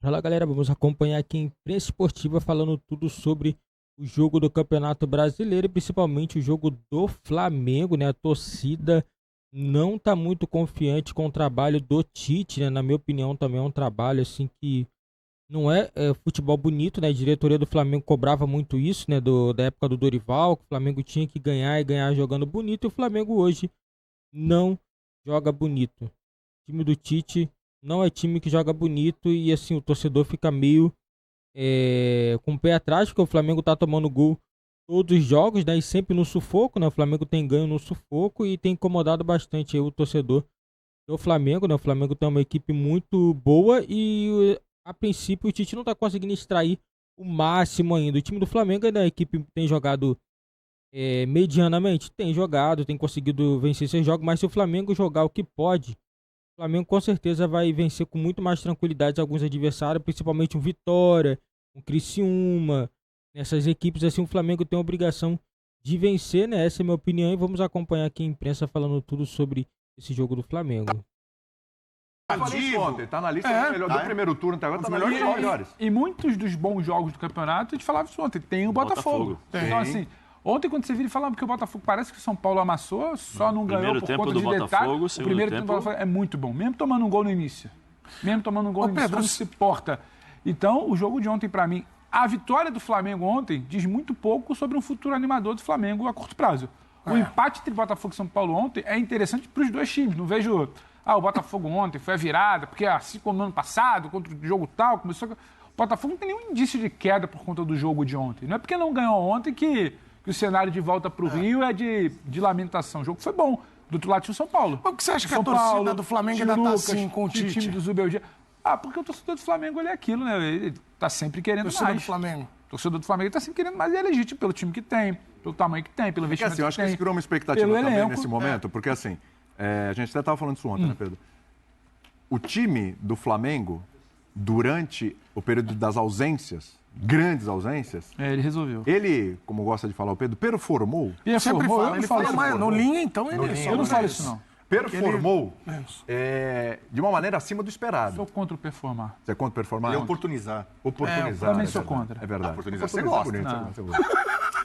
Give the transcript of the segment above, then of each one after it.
Fala galera, vamos acompanhar aqui a imprensa esportiva falando tudo sobre o jogo do Campeonato Brasileiro e principalmente o jogo do Flamengo, né? A torcida não tá muito confiante com o trabalho do Tite, né? Na minha opinião também é um trabalho assim que não é futebol bonito, né? A diretoria do Flamengo cobrava muito isso, né? Da época do Dorival, que o Flamengo tinha que ganhar e ganhar jogando bonito e o Flamengo hoje não joga bonito. O time do Tite não é time que joga bonito e assim o torcedor fica meio com o pé atrás, porque o Flamengo tá tomando gol todos os jogos, né? E sempre no sufoco, né? O Flamengo tem ganho no sufoco e tem incomodado bastante aí o torcedor do Flamengo, né? O Flamengo tem uma equipe muito boa e a princípio o Tite não tá conseguindo extrair o máximo ainda. O time do Flamengo ainda a equipe tem jogado medianamente, tem jogado, tem conseguido vencer seus jogos, mas se o Flamengo jogar o que pode, o Flamengo com certeza vai vencer com muito mais tranquilidade alguns adversários, principalmente um Vitória, um Criciúma. Nessas equipes assim o Flamengo tem a obrigação de vencer, né? Essa é a minha opinião e vamos acompanhar aqui a imprensa falando tudo sobre esse jogo do Flamengo. Eu falei isso ontem, tá na lista do primeiro turno até agora, tá na lista dos melhores. E muitos dos bons jogos do campeonato, a gente falava isso ontem, tem o Botafogo. Então, assim, ontem quando você vira e falava que o Botafogo parece que o São Paulo amassou, só não ganhou por conta de detalhe. O primeiro tempo do Botafogo é muito bom, mesmo tomando um gol no início. Não se porta. Então, o jogo de ontem, pra mim, a vitória do Flamengo ontem diz muito pouco sobre um futuro animador do Flamengo a curto prazo. O empate entre Botafogo e São Paulo ontem é interessante para os dois times. Não vejo, o Botafogo ontem foi a virada, porque assim como no ano passado, contra o jogo tal, começou... O Botafogo não tem nenhum indício de queda por conta do jogo de ontem. Não é porque não ganhou ontem que o cenário de volta para o Rio é de lamentação. O jogo foi bom. Do outro lado tinha o São Paulo. Por que você acha que a torcida do Flamengo ainda está assim com o Tite? O time do Zubeldia. Porque o torcedor do Flamengo ele é aquilo, né? Ele tá sempre querendo mais. O torcedor do Flamengo tá sempre querendo mais e é legítimo pelo time que tem, pelo tamanho que tem, pelo investimento que assim, eu acho que isso criou uma expectativa também nesse momento, porque assim, a gente até estava falando isso ontem, né, Pedro? O time do Flamengo, durante o período das ausências, grandes ausências... ele resolveu. Ele, como gosta de falar o Pedro, performou. Sempre fala, ele fala, mas no linha, então, ele eu não falo isso, não. Performou de uma maneira acima do esperado. Sou contra o performar. Você é contra o performar? Ele é oportunizar. Eu também sou contra. É verdade. Oportunizar você gosta.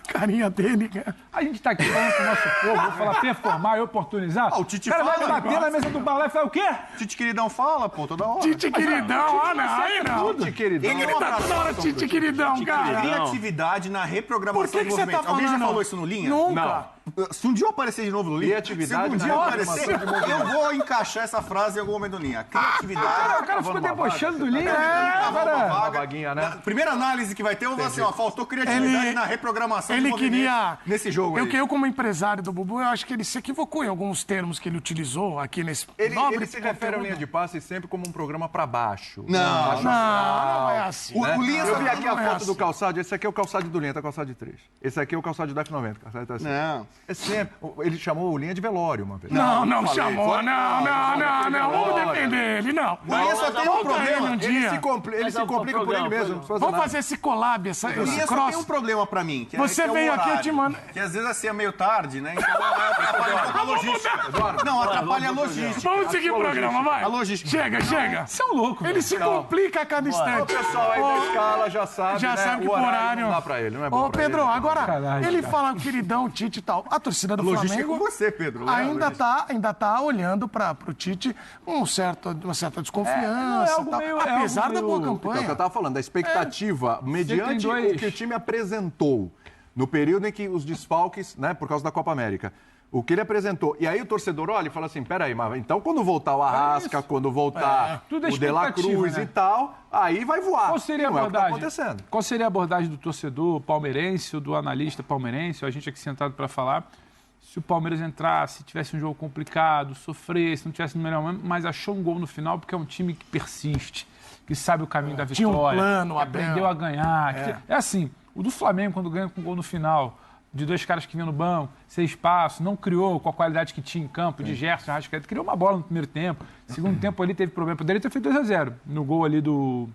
Carinha dele, cara. A gente tá aqui falando com o nosso povo, vou falar performar e oportunizar. O Tite cara fala, vai bater na mesa do bar lá e fala o quê? Tite queridão fala, pô, toda hora. Tite queridão, aí não. Tite queridão. Ele tá toda hora Tite queridão, cara. Criatividade na reprogramação Por que do você tá movimento. Alguém já falando? falou isso no Linha? Nunca. Se um dia eu aparecer de novo no Linha, Criatividade se um dia eu aparecer, eu vou encaixar essa frase em algum momento do Linha. Criatividade. O cara ficou debochando do Linha. Uma vaguinha, né? Primeira análise que vai ter, eu vou assim, faltou criatividade na reprogramação do Ele movimento queria... nesse jogo aí. Eu, como empresário do Bubu, eu acho que ele se equivocou em alguns termos que ele utilizou aqui nesse Ele se refere ao Linha de Passe sempre como um programa pra baixo. Não é assim. O Linha Eu vi aqui a não é foto assim. do calçado. Esse aqui é o calçado do Linha, tá calçado de 3. Esse aqui é o calçado do F90. Calçado tá assim. Não. É sempre. Ele chamou o Linha de velório uma vez. Não chamou. Não. Vamos defender ele, não. O Linha só tem um problema. Dia. Ele se complica por ele mesmo. Vamos fazer esse collab, O esse Linha só tem um cross. problema pra mim. Que Você que veio o aqui, eu horário. te mando. Que às vezes assim é meio tarde, né? Então atrapalha um pouco a logística. Não, atrapalha a logística. Vamos seguir o programa, vai. A logística. Chega. Você é um louco. Ele se complica a cada O instante. pessoal aí da escala já sabe, Já né? sabe que o o horário horário... não dá pra ele, não é bom Ô, pra Pedro, ele. agora, Caralho, ele cara. fala queridão, Tite e tal. A torcida do Logística é com Flamengo você, Pedro. ainda tá olhando pro Tite uma certa desconfiança. algo tal. meio- Apesar algo da boa meio- Então, o que eu campanha. tava falando, da expectativa, mediante Você tem dois- o que o time apresentou no período em que os desfalques, né, por causa da Copa América, o que ele apresentou. E aí o torcedor olha e fala assim, peraí, mas então quando voltar o Arrasca, quando voltar Tudo é o De La expectativa, Cruz né? e tal, aí vai voar. Qual seria a Não é o que tá abordagem? acontecendo. Qual seria a abordagem do torcedor palmeirense ou do analista palmeirense, ou a gente aqui sentado para falar, se o Palmeiras entrasse, tivesse um jogo complicado, sofresse, não tivesse no melhor momento, mas achou um gol no final porque é um time que persiste, que sabe o caminho da Tinha vitória, um plano, que aprendeu a ganhar. É assim, o do Flamengo, quando ganha com um gol no final, de dois caras que vinham no banco, sem espaço, não criou com a qualidade que tinha em campo, de Gerson, Arrascaeta, criou uma bola no primeiro tempo. Segundo tempo ali teve problema. Poderia ter feito 2-0 no gol ali do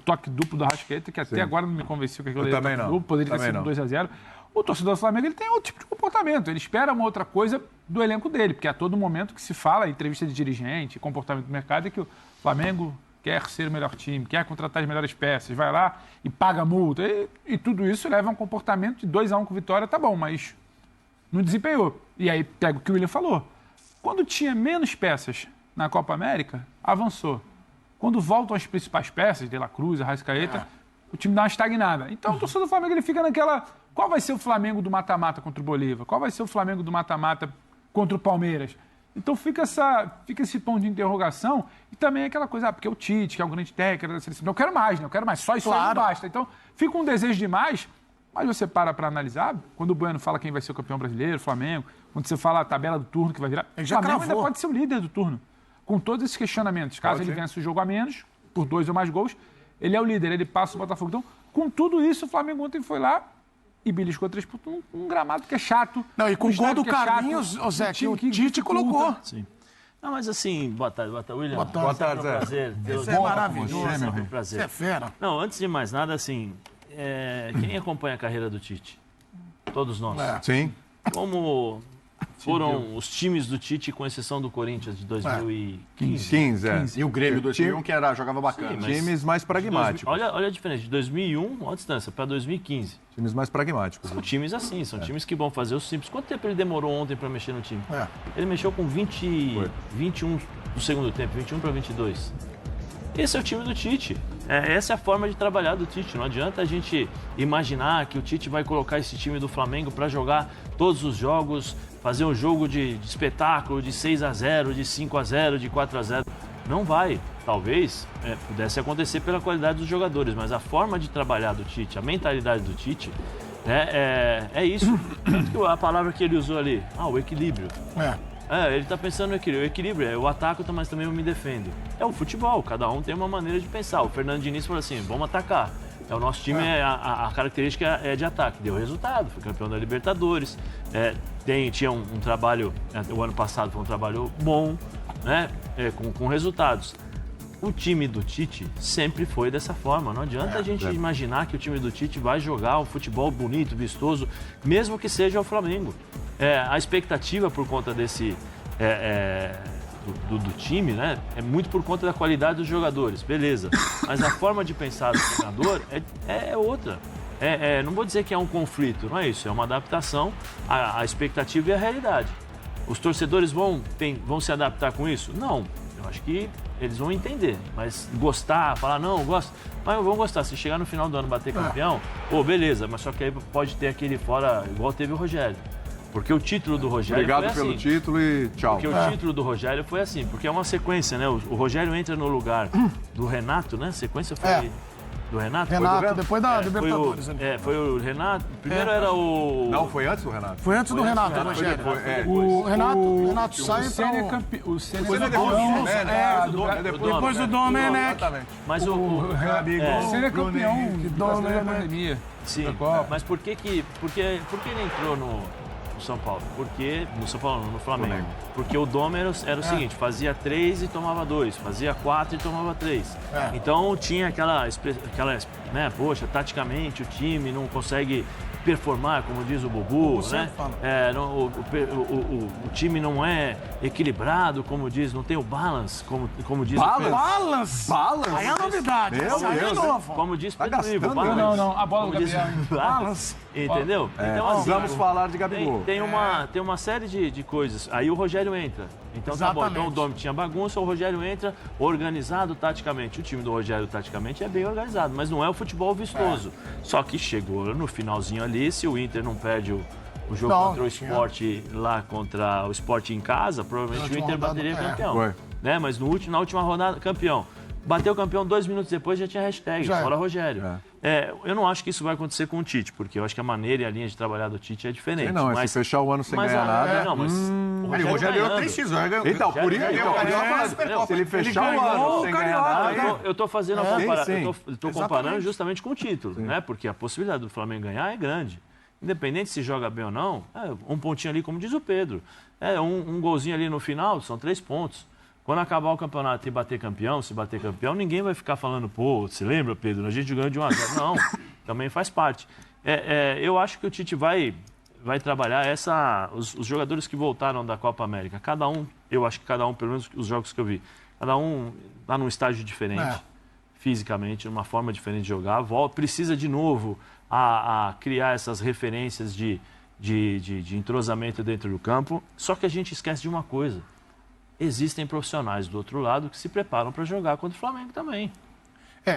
toque duplo do Arrascaeta, que até agora não me convenceu que aquilo ali era também toque não. duplo, poderia ter Também sido não. 2-0. O torcedor do Flamengo ele tem outro tipo de comportamento. Ele espera uma outra coisa do elenco dele, porque a todo momento que se fala, em entrevista de dirigente, comportamento do mercado, é que o Flamengo quer ser o melhor time, quer contratar as melhores peças, vai lá e paga multa. E tudo isso leva a um comportamento de 2-1 com vitória, tá bom, mas não desempenhou. E aí pega o que o William falou. Quando tinha menos peças na Copa América, avançou. Quando voltam as principais peças, De La Cruz, Arrascaeta, o time dá uma estagnada. Então o torcedor do Flamengo ele fica naquela... Qual vai ser o Flamengo do mata-mata contra o Bolívar? Qual vai ser o Flamengo do mata-mata contra o Palmeiras? Então fica esse ponto de interrogação e também aquela coisa, porque o Tite, que é o grande técnico da seleção, eu quero mais, né? Eu quero mais, só isso aí não basta. Então fica um desejo demais, mas você para analisar, quando o Bueno fala quem vai ser o campeão brasileiro, o Flamengo, quando você fala a tabela do turno que vai virar, o Flamengo ainda pode ser o líder do turno, com todos esses questionamentos. Caso ele vença o jogo a menos, por 2 ou mais gols, ele é o líder, ele passa o Botafogo. Então, com tudo isso, o Flamengo ontem foi lá e beliscou 3 pontos, um gramado que é chato. Não, e com o gol do Carlinhos, Zé, que o Tite colocou. Sim. Não, mas assim, boa tarde, William. Boa tarde, Zé. Prazer. Isso é maravilhoso. É um prazer. Isso é fera. Não, antes de mais nada, assim, quem acompanha a carreira do Tite? Todos nós. Sim. Como foram os times do Tite, com exceção do Corinthians de 2015? 15. E o Grêmio 2001, que jogava bacana. Sim, mas Times mais pragmáticos. Olha a diferença, de 2001, olha a distância, para 2015. Times mais pragmáticos. São times assim, são times que vão fazer o simples. Quanto tempo ele demorou ontem para mexer no time? É. Ele mexeu com 21 do segundo tempo, 21 para 22. Esse é o time do Tite. Essa é a forma de trabalhar do Tite. Não adianta a gente imaginar que o Tite vai colocar esse time do Flamengo para jogar todos os jogos, fazer um jogo de espetáculo, de 6-0, de 5-0, de 4-0. Não vai. Talvez pudesse acontecer pela qualidade dos jogadores, mas a forma de trabalhar do Tite, a mentalidade do Tite, é isso. Tanto que a palavra que ele usou ali, o equilíbrio. Ele está pensando no equilíbrio. O equilíbrio eu ataco, mas também eu me defendo. É o futebol, cada um tem uma maneira de pensar. O Fernando Diniz falou assim, vamos atacar. O nosso time, a característica é de ataque. Deu resultado, foi campeão da Libertadores. Tinha um trabalho, o ano passado foi um trabalho bom, né? Com resultados. O time do Tite sempre foi dessa forma. Não adianta a gente imaginar que o time do Tite vai jogar um futebol bonito, vistoso, mesmo que seja o Flamengo. A expectativa por conta desse do time, né, é muito por conta da qualidade dos jogadores, beleza. Mas a forma de pensar do treinador é outra. Não vou dizer que é um conflito, não é isso. É uma adaptação à expectativa e à realidade. Os torcedores vão se adaptar com isso? Não. Eu acho que eles vão entender, mas gostar, falar, não, eu gosto, mas vão gostar. Se chegar no final do ano bater campeão, beleza, mas só que aí pode ter aquele fora, igual teve o Rogério. Porque o título do Rogério foi assim. Obrigado pelo título e tchau. Porque o título do Rogério foi assim, porque é uma sequência, né? O Rogério entra no lugar do Renato, né? A sequência foi do Renato? Depois da Libertadores. Foi o Renato. Primeiro era o... Não, foi antes do Renato. Foi antes do Renato, Rogério. O Renato sai para o Ceni depois do Domenech. Mas o Ceni é campeão da pandemia. Sim, mas por que ele entrou no São Paulo? Porque no São Paulo, no Flamengo. Porque o Dom era o seguinte, fazia 3 e tomava 2, fazia 4 e tomava 3. Então tinha aquela, né, poxa, taticamente o time não consegue performar, como diz o Bubu, né? O time não é equilibrado, como diz, não tem o balance, como diz Balance? Aí é a novidade. Aí é novo. Como diz Pedro Ivo, balance. Não, a bola do Gabriel. Balance. Entendeu? Então, assim, vamos falar de Gabigol. Tem uma série de coisas. Aí o Rogério entra. Então tá bom. Então o Dom tinha bagunça, o Rogério entra organizado taticamente. O time do Rogério taticamente é bem organizado, mas não é o futebol vistoso. Só que chegou no finalzinho ali, se o Inter não perde o jogo contra o Sport lá, contra o Sport em casa, provavelmente o Inter bateria campeão. Né? Mas na última rodada, campeão. Bateu campeão 2 minutos depois, já tinha hashtag, fora Rogério. Eu não acho que isso vai acontecer com o Tite, porque eu acho que a maneira e a linha de trabalhar do Tite é diferente. Se fechar o ano sem ganhar nada... Não, mas o Rogério ganhou 3 títulos. Então, por isso se ele fechar o ano sem ganhar nada... Eu estou fazendo eu estou comparando justamente com o título, né? Porque a possibilidade do Flamengo ganhar é grande. Independente se joga bem ou não, um pontinho ali, como diz o Pedro. Um golzinho ali no final, são 3 pontos. Quando acabar o campeonato e se bater campeão, ninguém vai ficar falando, se lembra, Pedro? A gente ganhou de 1-0. Não, também faz parte. Eu acho que o Tite vai trabalhar os jogadores que voltaram da Copa América. Eu acho que cada um, pelo menos os jogos que eu vi, Cada um está num estágio diferente, fisicamente, numa forma diferente de jogar. Precisa de novo a criar essas referências de entrosamento dentro do campo. Só que a gente esquece de uma coisa. Existem profissionais do outro lado que se preparam para jogar contra o Flamengo também.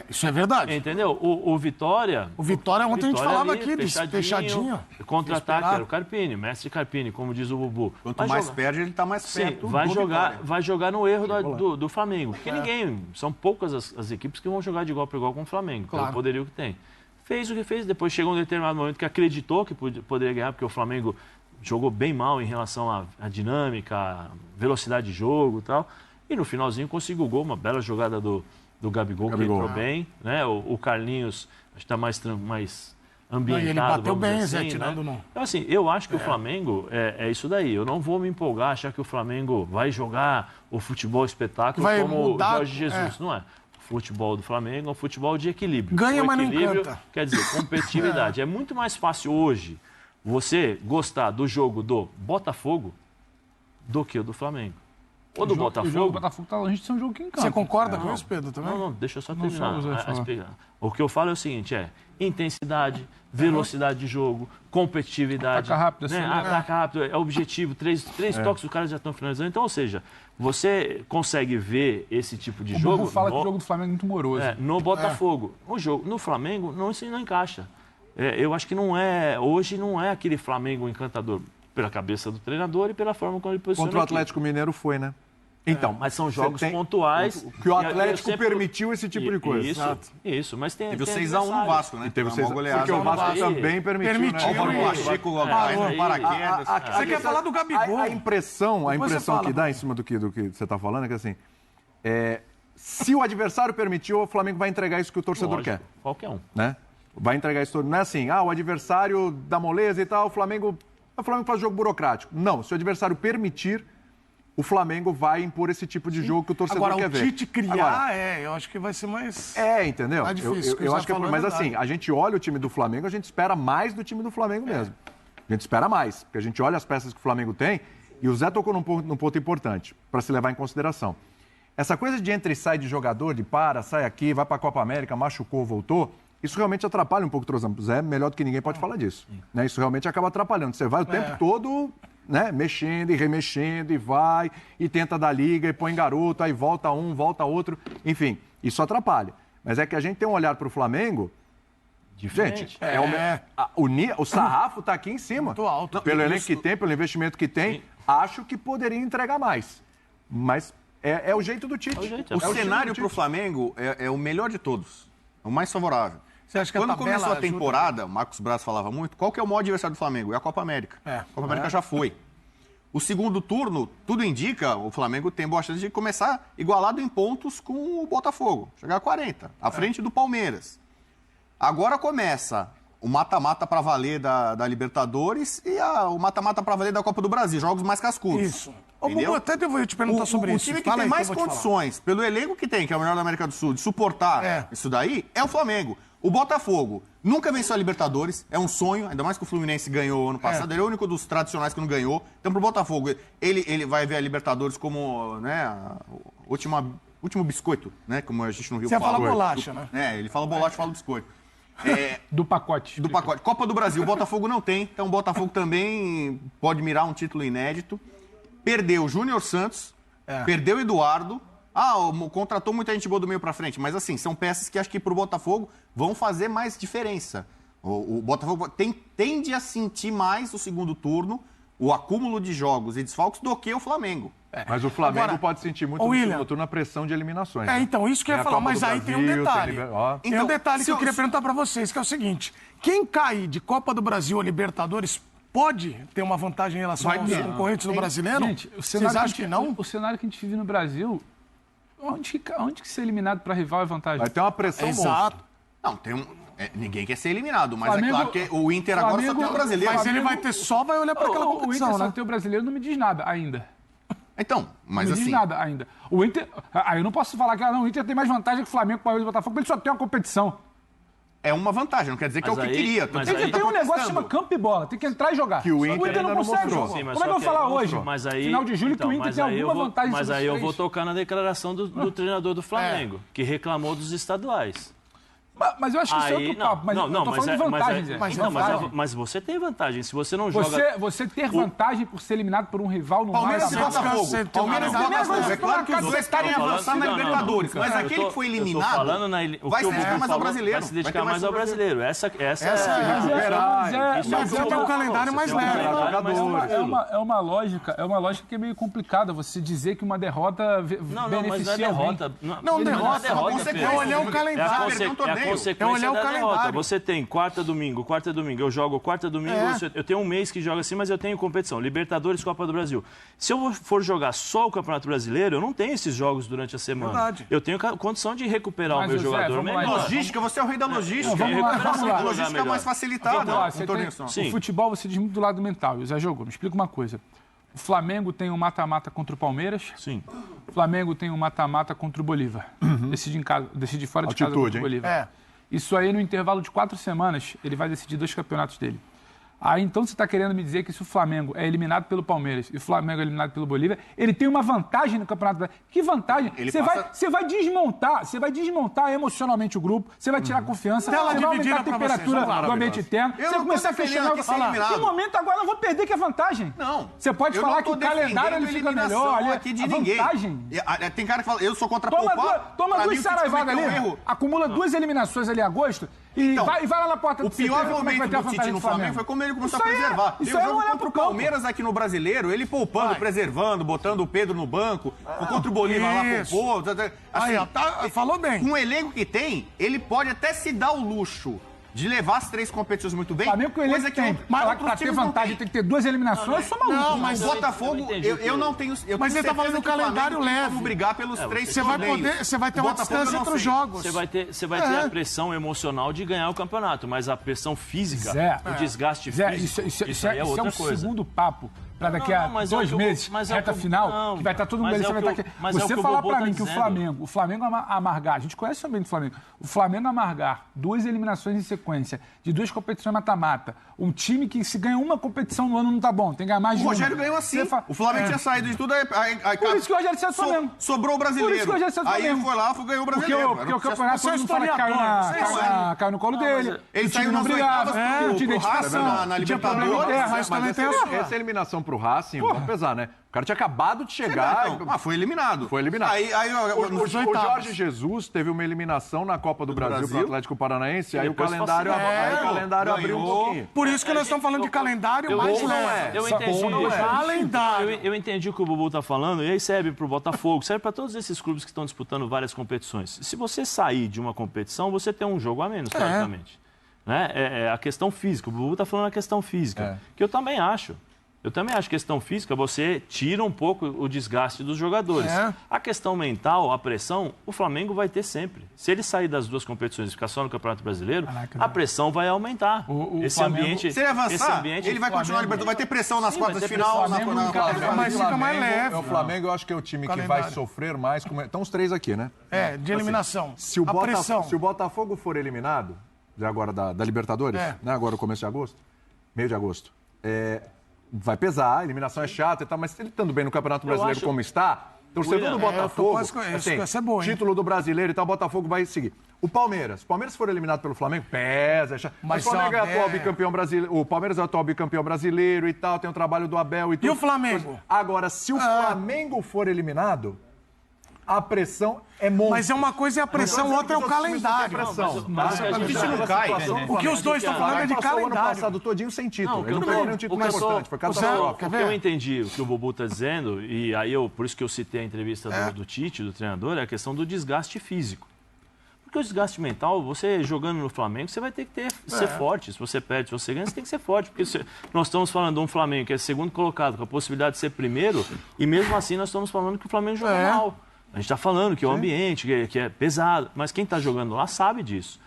Isso é verdade. Entendeu? O Vitória... O Vitória, ontem a gente falava aqui, fechadinho. Contra-ataque era o Carpini, mestre Carpini, como diz o Bubu. Quanto mais perde, ele está mais perto. Vai jogar no erro do Flamengo. Porque são poucas as equipes que vão jogar de igual para igual com o Flamengo, pelo poderio que tem. Fez o que fez, depois chegou um determinado momento que acreditou que poderia ganhar, porque o Flamengo jogou bem mal em relação à dinâmica, à velocidade de jogo e tal. E no finalzinho conseguiu o gol, uma bela jogada do Gabigol, que entrou bem, né? O Carlinhos está mais ambientado. Ele bateu bem, assim, Zé, tirando né? Então, assim, eu acho que o Flamengo é isso daí. Eu não vou me empolgar, achar que o Flamengo vai jogar o futebol espetáculo como o Jorge Jesus. Não é. O futebol do Flamengo é um futebol de equilíbrio. Ganha, mas não equilíbrio encanta. Quer dizer, competitividade. É muito mais fácil hoje você gostar do jogo do Botafogo do que o do Flamengo. Ou do Botafogo. O jogo do Botafogo está longe de ser um jogo que encanta. Você concorda com isso, Pedro, também? Não, deixa eu só terminar. O que eu falo é o seguinte, intensidade, velocidade de jogo, competitividade. Ataca rápido, assim, Ataca rápido, é objetivo, três toques, os caras já estão finalizando. Então, ou seja, você consegue ver esse tipo de jogo... O Bubu fala que o jogo do Flamengo é muito moroso. No Botafogo. O jogo no Flamengo, isso não encaixa. Eu acho que hoje não é aquele Flamengo encantador. Pela cabeça do treinador e pela forma como ele posiciona. Contra o Atlético Mineiro foi, né? Então, mas são jogos pontuais. Que o Atlético permitiu esse tipo de coisa. Isso, mas tem. Teve o 6x1 no Vasco, né? Teve o 6x1. Porque o Vasco também permitiu. O Pacheco no paraquedas. Você quer falar do Gabigol? A impressão que dá em cima do que você está falando é que assim. Se o adversário permitiu, o Flamengo vai entregar isso que o torcedor quer. Qualquer um. Né? Vai entregar isso. Não é assim, o adversário dá moleza e tal, o Flamengo faz jogo burocrático. Não, se o adversário permitir, o Flamengo vai impor esse tipo de jogo que o torcedor quer ver. Agora, o Tite criar, eu acho que vai ser mais... entendeu? Mais difícil. Eu acho que mas assim, a gente olha o time do Flamengo, a gente espera mais do time do Flamengo mesmo. A gente espera mais, porque a gente olha as peças que o Flamengo tem, e o Zé tocou num ponto importante, para se levar em consideração. Essa coisa de entra e sai de jogador, sai aqui, vai para a Copa América, machucou, voltou... Isso realmente atrapalha um pouco o entrosamento. O Zé, melhor do que ninguém, pode falar disso. Né? Isso realmente acaba atrapalhando. Você vai o tempo todo, né, mexendo e remexendo, e vai, e tenta dar liga, e põe garoto, aí volta um, volta outro. Enfim, isso atrapalha. Mas é que a gente tem um olhar para o Flamengo... Diferente. Gente, o sarrafo está aqui em cima. Muito alto. Pelo elenco que tem, pelo investimento que tem, acho que poderia entregar mais. Mas é o jeito do Tite. O cenário para o Flamengo é o melhor de todos. É o mais favorável. Você acha que quando começou a temporada, o Marcos Braz falava muito, qual que é o maior adversário do Flamengo? É a Copa América. A Copa América já foi. O segundo turno, tudo indica, o Flamengo tem boa chance de começar igualado em pontos com o Botafogo. Chegar a 40, à frente do Palmeiras. Agora começa o mata-mata para valer da Libertadores e o mata-mata para valer da Copa do Brasil. Jogos mais cascudos. Isso. Bubu, até eu vou te perguntar sobre isso. O time que tem mais condições, pelo elenco que tem, que é o melhor da América do Sul, de suportar isso daí, é o Flamengo. O Botafogo nunca venceu a Libertadores, é um sonho, ainda mais que o Fluminense ganhou ano passado, ele é o único dos tradicionais que não ganhou. Então, pro Botafogo, ele vai ver a Libertadores como, né, último biscoito, né, como a gente no Rio fala. Você fala bolacha, né? Ele fala bolacha, fala biscoito. Do pacote. Do pacote. Copa do Brasil, o Botafogo não tem, então o Botafogo também pode mirar um título inédito. Perdeu o Júnior Santos, perdeu o Eduardo. Contratou muita gente boa do meio pra frente, mas assim, são peças que acho que pro Botafogo vão fazer mais diferença. O Botafogo tende a sentir mais o segundo turno, o acúmulo de jogos e desfalques do que o Flamengo. Mas o Flamengo pode sentir muito no segundo turno a pressão de eliminações. Então, isso que eu ia falar, mas aí tem um detalhe. Tem um detalhe que eu queria perguntar pra vocês, que é o seguinte: quem cair de Copa do Brasil ou Libertadores pode ter uma vantagem em relação aos concorrentes do brasileiro? Gente, vocês acham que não? O cenário que a gente vive no Brasil, onde que ser eliminado para rival é vantagem? Vai ter uma pressão Exato. Não, ninguém quer ser eliminado, mas Flamengo, é claro que o Inter agora só tem o brasileiro. Mas ele vai olhar para aquela competição, o Inter só né? tem o brasileiro, não me diz nada ainda. Então, mas não me diz nada ainda. O Inter... eu não posso falar que o Inter tem mais vantagem que o Flamengo, Palmeiras e Botafogo, porque ele só tem uma competição. é uma vantagem, não quer dizer que é o que queria. Tem um negócio que chama campo e bola, tem que entrar e jogar. Que o Inter não consegue jogar. Como é que eu vou falar hoje, final de julho, que o Inter tem alguma vantagem? Mas aí eu vou tocar na declaração do treinador do Flamengo, que reclamou dos estaduais. Mas eu acho que isso é outro papo. Mas eu tô falando de vantagem, Zé. Mas você tem vantagem. Se você não joga... Você ter vantagem por ser eliminado por um rival no Palmeiras e Botafogo. Palmeiras e Botafogo. É claro que os dois estarem avançando na Libertadores. Mas aquele que foi eliminado vai se dedicar mais ao brasileiro. Vai se dedicar mais ao brasileiro. Essa é a... Mas é um calendário mais leve. É uma lógica que é meio complicada você dizer que uma derrota beneficia alguém. Não, derrota. É olhar o calendário. É olhar o calendário. Você tem quarta, domingo. Eu jogo quarta, domingo. Eu tenho um mês que joga assim, mas eu tenho competição. Libertadores, Copa do Brasil. Se eu for jogar só o Campeonato Brasileiro, eu não tenho esses jogos durante a semana. Verdade. Eu tenho condição de recuperar o meu jogador melhor. Logística, você é o rei da logística. A logística é mais facilitada. O futebol, você diz muito do lado mental. E o Zé jogou. Me explica uma coisa. O Flamengo tem um mata-mata contra o Palmeiras. Sim. O Flamengo tem um mata-mata contra o Bolívar. Decide fora de casa contra o Bolívar. Isso aí, no intervalo de 4 semanas, ele vai decidir 2 campeonatos dele. Aí, então, você está querendo me dizer que se o Flamengo é eliminado pelo Palmeiras e o Flamengo é eliminado pelo Bolívia, ele tem uma vantagem no Campeonato Brasileiro. Que vantagem? Você vai desmontar emocionalmente o grupo, você vai tirar a confiança, você vai aumentar a temperatura do ambiente interno, você vai começar a questionar. Que momento agora eu vou perder que é vantagem? Não. Você pode falar que o calendário ele fica melhor. Aqui de ninguém. Vantagem. Tem cara que fala, eu sou contra poupar. Toma 2 saraivadas ali, acumula 2 eliminações ali em agosto e vai lá na porta do CT. O pior momento do Tite no Flamengo foi como ele começou a preservar. Isso é olhar contra o Palmeiras aqui no Brasileiro, ele poupando, preservando, botando o Pedro no banco. Contra o Bolívar lá, poupou. Assim, falou bem. Com o elenco que tem, ele pode até se dar o luxo de levar as 3 competições muito bem. Flamengo com o elenco que tem. Mas pra ter vantagem tem que ter 2 eliminações, só maluco. Não, mas o Botafogo, eu não tenho... Mas ele tá falando do calendário leve. Vamos brigar pelos 3 Você vai ter uma distância entre os jogos. Você vai ter a pressão emocional de ganhar o campeonato, mas a pressão física, o desgaste físico, isso aí é outra coisa. Isso é o segundo papo. Para daqui a 2 meses, reta final, que vai estar todo mundo ali, você vai estar aqui. Você falar para mim que o Flamengo amargar, a gente conhece também do Flamengo, o Flamengo amargar 2 eliminações em sequência, de 2 competições mata-mata, um time que se ganha uma competição no ano não tá bom, tem que ganhar mais de uma. O Rogério ganhou assim, o Flamengo tinha saído de tudo, por isso que o Rogério saiu do Flamengo. Sobrou o brasileiro. Por isso que o Rogério saiu do Flamengo. Aí ele foi lá, ganhou o brasileiro. Porque o campeonato todo mundo fala que caiu no colo dele, ele saiu nas oitavas pro Racing na Libertadores. Mas essa eliminação pro Racing, vamos pesar, né? O cara tinha acabado de chegar. Foi eliminado. Foi eliminado. O Jorge Jesus teve uma eliminação na Copa do Brasil pro Atlético Paranaense, aí o calendário abriu um pouquinho. Por isso que nós estamos falando de calendário mais leve. Eu entendi o que o Bubu tá falando, e aí serve pro Botafogo, serve para todos esses clubes que estão disputando várias competições. Se você sair de uma competição, você tem um jogo a menos, praticamente. Né? É a questão física. O Bubu tá falando a questão física, que eu também acho. Eu também acho que questão física, você tira um pouco o desgaste dos jogadores. A questão mental, a pressão, o Flamengo vai ter sempre. Se ele sair das 2 competições e ficar só no Campeonato Brasileiro, a pressão vai aumentar. Se ele avançar, ele vai continuar libertando. Vai ter pressão nas quartas de final. Mas fica mais leve. O Flamengo, eu acho que é o time que vai sofrer mais. Estão os 3 aqui, né? De eliminação. Se o Botafogo for eliminado, já agora da Libertadores, né? Agora no começo de agosto, meio de agosto, vai pesar, a eliminação é chata e tal, mas ele estando bem no Campeonato Brasileiro como está, torcedor do Botafogo, título do Brasileiro e tal, o Botafogo vai seguir. O Palmeiras se for eliminado pelo Flamengo, pesa, é chato. Mas o Flamengo é atual bicampeão brasileiro, o Palmeiras é atual bicampeão brasileiro e tal, tem o trabalho do Abel e tudo. E o Flamengo? Agora, se o Flamengo for eliminado, a pressão é monstro. Mas é uma coisa é a pressão, outra é o calendário. Mas a gente não cai. O que os dois estão falando é de calendário. O ano passado todinho sem título. Ele não pegou nenhum título importante. Foi catastrófico. O que eu entendi, o que o Bubu está dizendo, e aí por isso que eu citei a entrevista do Tite, do treinador, é a questão do desgaste físico. Porque o desgaste mental, você jogando no Flamengo, você vai ter que ser forte. Se você perde, se você ganha, você tem que ser forte. Porque nós estamos falando de um Flamengo que é segundo colocado, com a possibilidade de ser primeiro, e mesmo assim nós estamos falando que o Flamengo joga mal. A gente está falando que é o ambiente, que é pesado, mas quem está jogando lá sabe disso.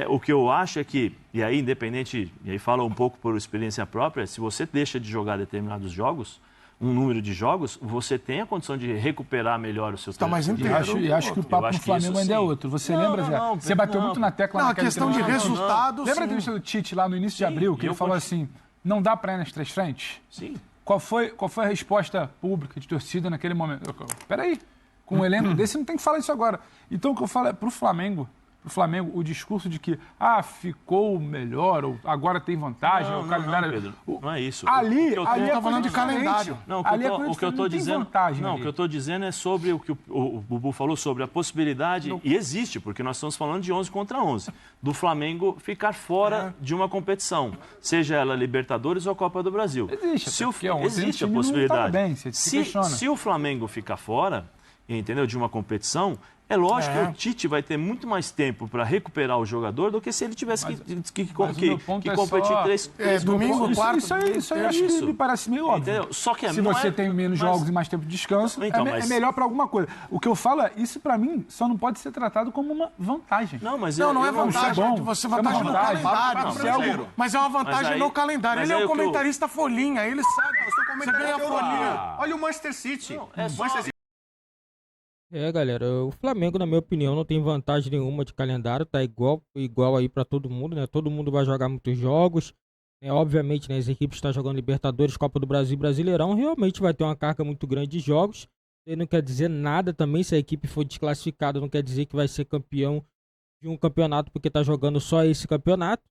O que eu acho é que, e aí independente, e aí fala um pouco por experiência própria, se você deixa de jogar determinados jogos, um número de jogos, você tem a condição de recuperar melhor o seu Está mais inteiro. E acho que o papo no Flamengo ainda é outro. Você lembra, Zé? Você bateu muito na tecla naquela questão de resultados. Lembra a entrevista do Tite lá no início de abril, que ele falou assim, não dá para ir nas 3 frentes? Sim. Qual foi a resposta pública de torcida naquele momento? Peraí, com um elenco desse não tem que falar isso agora. Então o que eu falo é pro Flamengo, o discurso de que ficou melhor, ou agora tem vantagem, o calendário... Não, Pedro, não é isso. Ali tá falando de calendário. Não, o que eu estou dizendo, o que eu estou dizendo é sobre o que o Bubu falou sobre a possibilidade, e existe, porque nós estamos falando de 11 contra 11, do Flamengo ficar fora de uma competição, seja ela Libertadores ou Copa do Brasil. Existe a possibilidade. Se o Flamengo ficar fora, entendeu, de uma competição, é lógico que o Tite vai ter muito mais tempo para recuperar o jogador do que se ele tivesse que competir 3 domingo, quarto. Isso aí me parece meio óbvio. Entendeu? Só que se você tem menos jogos e mais tempo de descanso, é melhor para alguma coisa. O que eu falo é, isso para mim só não pode ser tratado como uma vantagem. Não é vantagem. Você vantagem no calendário. Mas é uma vantagem no calendário. Ele é um comentarista folhinha, ele sabe. Você ganha folhinha. Olha o Manchester City. Galera, o Flamengo, na minha opinião, não tem vantagem nenhuma de calendário, tá igual aí pra todo mundo, né? Todo mundo vai jogar muitos jogos, né? Obviamente, né, as equipes estão jogando Libertadores, Copa do Brasil e Brasileirão, realmente vai ter uma carga muito grande de jogos. Isso não quer dizer nada também, se a equipe for desclassificada, não quer dizer que vai ser campeão de um campeonato porque tá jogando só esse campeonato,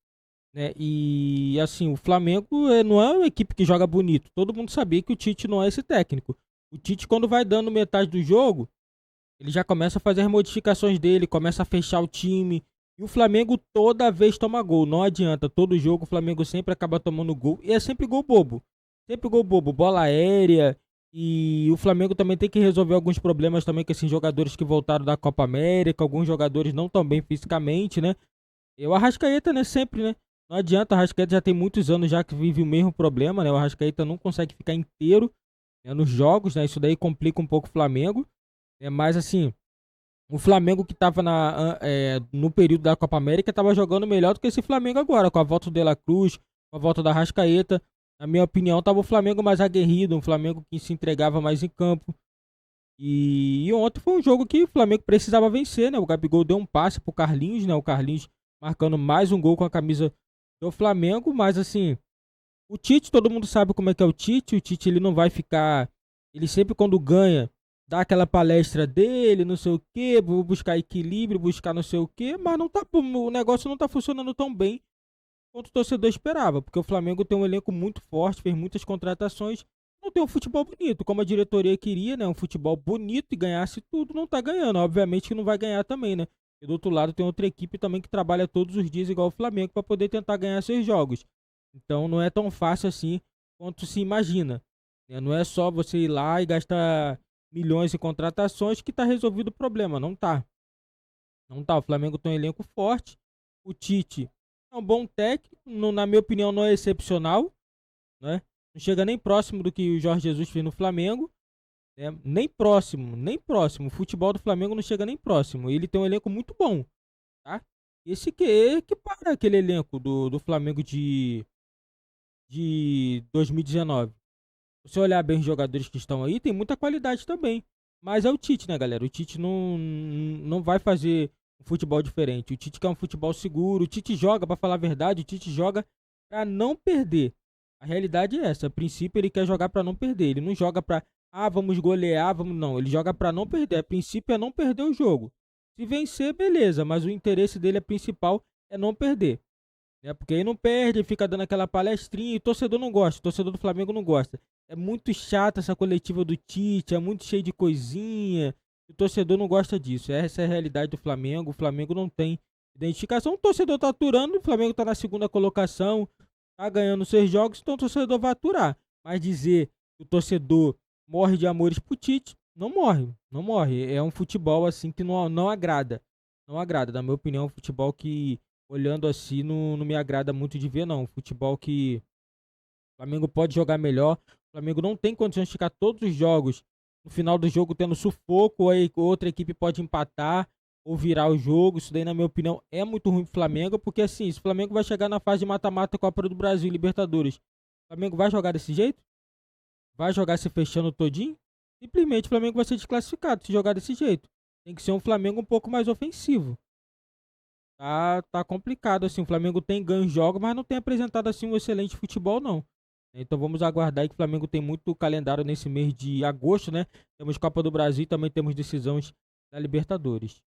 né? E assim, o Flamengo não é uma equipe que joga bonito, todo mundo sabia que o Tite não é esse técnico. O Tite, quando vai dando metade do jogo, ele já começa a fazer as modificações dele, começa a fechar o time. E o Flamengo toda vez toma gol. Não adianta. Todo jogo o Flamengo sempre acaba tomando gol. E é sempre gol bobo. Sempre gol bobo. Bola aérea. E o Flamengo também tem que resolver alguns problemas também com esses jogadores que voltaram da Copa América. Alguns jogadores não tão bem fisicamente, né? E o Arrascaeta, né? Sempre, né? Não adianta. O Arrascaeta já tem muitos anos já que vive o mesmo problema, né? O Arrascaeta não consegue ficar inteiro, né, nos jogos, né? Isso daí complica um pouco o Flamengo. Mas assim, o Flamengo que estava no período da Copa América estava jogando melhor do que esse Flamengo agora, com a volta do De La Cruz, com a volta da Arrascaeta. Na minha opinião, estava o Flamengo mais aguerrido, um Flamengo que se entregava mais em campo. E ontem foi um jogo que o Flamengo precisava vencer, né? O Gabigol deu um passe pro Carlinhos, né? O Carlinhos marcando mais um gol com a camisa do Flamengo, mas assim, o Tite, todo mundo sabe como é que é o Tite ele não vai ficar, ele sempre quando ganha, dá aquela palestra dele, não sei o que, vou buscar equilíbrio, buscar não sei o que, mas não tá, o negócio não tá funcionando tão bem quanto o torcedor esperava, porque o Flamengo tem um elenco muito forte, fez muitas contratações, não tem um futebol bonito, como a diretoria queria, né, um futebol bonito e ganhasse tudo, não tá ganhando, obviamente que não vai ganhar também, né, e do outro lado tem outra equipe também que trabalha todos os dias igual o Flamengo para poder tentar ganhar seus jogos, então não é tão fácil assim quanto se imagina, né? Não é só você ir lá e gastar milhões em contratações que tá resolvido o problema. Não tá. O Flamengo tem um elenco forte. O Tite é um bom técnico. Na minha opinião, não é excepcional, né? Não chega nem próximo do que o Jorge Jesus fez no Flamengo. Né? Nem próximo. O futebol do Flamengo não chega nem próximo. Ele tem um elenco muito bom. Tá? Esse que para aquele elenco do Flamengo de 2019. Se você olhar bem os jogadores que estão aí, tem muita qualidade também. Mas é o Tite, né, galera? O Tite não vai fazer um futebol diferente. O Tite quer um futebol seguro. O Tite joga, pra falar a verdade, o Tite joga pra não perder. A realidade é essa. A princípio, ele quer jogar pra não perder. Ele não joga pra, vamos golear, vamos... Não, ele joga pra não perder. A princípio é não perder o jogo. Se vencer, beleza. Mas o interesse dele, principal, é não perder. Porque aí não perde, fica dando aquela palestrinha. E o torcedor não gosta. O torcedor do Flamengo não gosta. É muito chata essa coletiva do Tite, é muito cheio de coisinha. O torcedor não gosta disso. Essa é a realidade do Flamengo. O Flamengo não tem identificação. O torcedor tá aturando, o Flamengo tá na segunda colocação, tá ganhando seus jogos, então o torcedor vai aturar. Mas dizer que o torcedor morre de amores pro Tite, não morre. É um futebol assim que não agrada. Não agrada, na minha opinião, é um futebol que, olhando assim, não me agrada muito de ver, não. Um futebol que o Flamengo pode jogar melhor. O Flamengo não tem condições de ficar todos os jogos no final do jogo tendo sufoco, ou aí outra equipe pode empatar ou virar o jogo. Isso daí, na minha opinião, é muito ruim pro Flamengo, porque assim, se o Flamengo vai chegar na fase de mata-mata Copa do Brasil e Libertadores, o Flamengo vai jogar desse jeito? vai jogar se fechando todinho, simplesmente o Flamengo vai ser desclassificado se jogar desse jeito. Tem que ser um Flamengo um pouco mais ofensivo. Tá complicado, assim, o Flamengo tem ganho jogos, mas não tem apresentado, assim, um excelente futebol, não. Então vamos aguardar aí que o Flamengo tem muito calendário nesse mês de agosto, né? Temos Copa do Brasil e também temos decisões da Libertadores.